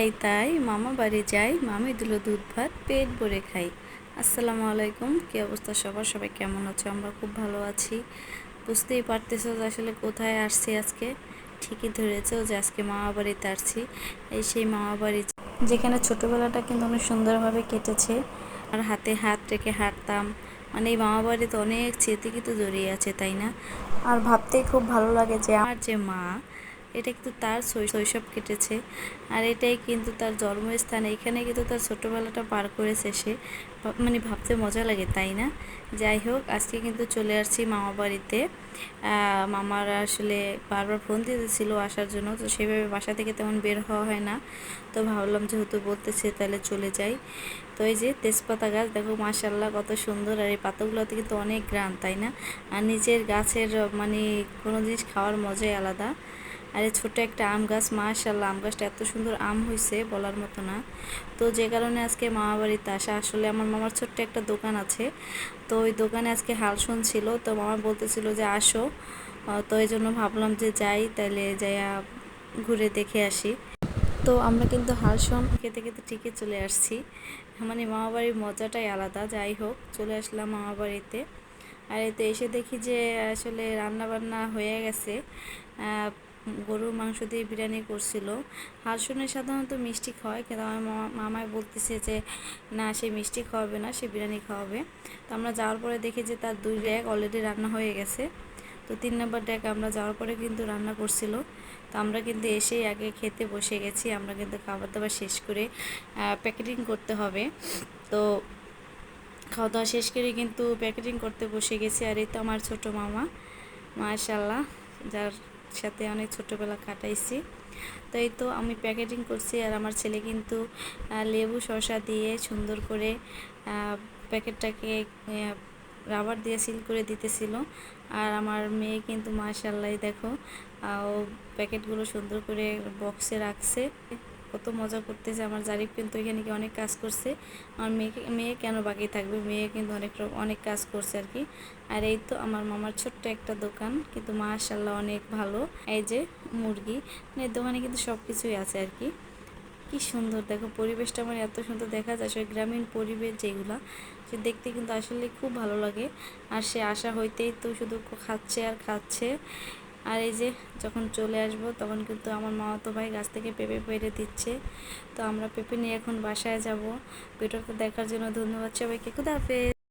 যাই তাই মামা বাড়ি যাই, মামি দিল দুধ ভাত, পেট ভরে খাই। আসসালামু আলাইকুম, কি অবস্থা সবার? সবাই কেমন আছো? আমরা খুব ভালো আছি। বুঝতেই পারতেছো যে আসলে কোথায় আসছি আজকে। ঠিকই ধরেছো যে আজকে মামা বাড়িতে আসছি। এই সেই মামা বাড়ি যেখানে ছোটোবেলাটা কিন্তু অনেক সুন্দরভাবে কেটেছে। আর হাতে হাত রেখে হাঁটতাম, মানে এই মামা বাড়িতে অনেক স্মৃতি কিন্তু জড়িয়ে আছে, তাই না? আর ভাবতেই খুব ভালো লাগে যে আমার যে মা, এটা কিন্তু তার শৈশব কেটেছে, আর এটাই কিন্তু তার জন্মস্থান। এখানে কিন্তু তার ছোটোবেলাটা পার করেছে সে। মানে ভাবতে মজা লাগে, তাই না? যাই হোক, আজকে কিন্তু চলে আসছি মামা বাড়িতে। মামারা আসলে বারবার ফোন দিতেছিল আসার জন্য, তো সেভাবে বাসা থেকে তেমন বের হওয়া হয় না। তো ভাবলাম যেহেতু বলতেছে তাহলে চলে যাই। তো এই যে তেজপাতা গাছ দেখো, মাশাল্লাহ কত সুন্দর। আর এই পাতাগুলোতে কিন্তু অনেক গ্রান, তাই না? আর নিজের গাছের মানে কোনো জিনিস খাওয়ার মজাই আলাদা। আর এই ছোট্ট একটা আম গাছ, মাশাল্লাহ আম গাছটা এত সুন্দর আম হয়েছে বলার মতো না। তো যে কারণে আজকে মামা বাড়িতে আসা, আসলে আমার মামার ছোট্ট একটা দোকান আছে, তো ওই দোকানে আজকে হাল শুনছিল, তো মামা বলতেছিল যে আসো। তো এই জন্য ভাবলাম যে যাই, তাহলে যাইয়া ঘুরে দেখে আসি। তো আমরা কিন্তু হালসন খেতে খেতে ঠিকই চলে আসছি। মানে মামা বাড়ির মজাটাই আলাদা। যাই হোক, চলে আসলাম মামা বাড়িতে। আর এতে এসে দেখি যে আসলে রান্না বান্না হয়ে গেছে। গরুর মাংস দিয়ে বিরিয়ানি করছিল। হালসনে সাধারণত মিষ্টি খাওয়ায়, কিন্তু আমার মামাই বলতেছে যে না, সে মিষ্টি খাওয়াবে না, সে বিরিয়ানি খাওয়াবে। তো আমরা যাওয়ার পরে দেখি যে তার 2 ডেক অলরেডি রান্না হয়ে গেছে। তো 3 নম্বর ডেক আমরা যাওয়ার পরে কিন্তু রান্না করছিল। তো আমরা কিন্তু এসেই আগে খেতে বসে গেছি। আমরা কিন্তু খাবার দাবার শেষ করে প্যাকেটিং করতে হবে। তো খাওয়া দাওয়া শেষ করে কিন্তু প্যাকেটিং করতে বসে গেছি। আর এই তো আমার ছোটো মামা, মাশাল্লাহ, যার সাথে অনেক ছোটোবেলা কাটাইছি। তো এই তো আমি প্যাকেটিং করছি, আর আমার ছেলে কিন্তু লেবু শসা দিয়ে সুন্দর করে প্যাকেটটাকে রাবার দিয়ে সিল করে দিতেছিল। আর আমার মেয়ে কিন্তু মাশাল্লাহ দেখো, ও প্যাকেটগুলো সুন্দর করে বক্সে রাখছে। কত মজা করতেছে। আমার জারিফ কিন্তু এখানে কি অনেক কাজ করছে। আমার মেয়ে কেন বাকি থাকবে, মেয়ে কিন্তু অনেক কাজ করছে আর কি। আর এই তো আমার মামার ছোট্ট একটা দোকান, কিন্তু মাশাল্লাহ অনেক ভালো। এই যে মুরগি, মানে দোকানে কিন্তু সব কিছুই আছে আর কি। কি সুন্দর দেখো পরিবেশটা, মানে এত সুন্দর দেখা যায়। আসলে গ্রামীণ পরিবেশ যেগুলা, সে দেখতে কিন্তু আসলে খুব ভালো লাগে। আর সে আসা হইতেই তো শুধু খাচ্ছে আর খাচ্ছে। আর এই যে যখন চলে আসবো তখন কিন্তু আমার মামাতো ভাই গাছ থেকে পেঁপে পেড়ে দিচ্ছে। তো আমরা পেঁপে নিয়ে এখন বাসায় যাব। ভিডিওটা দেখার জন্য ধন্যবাদ সবাইকে। খুদা হাফেজ।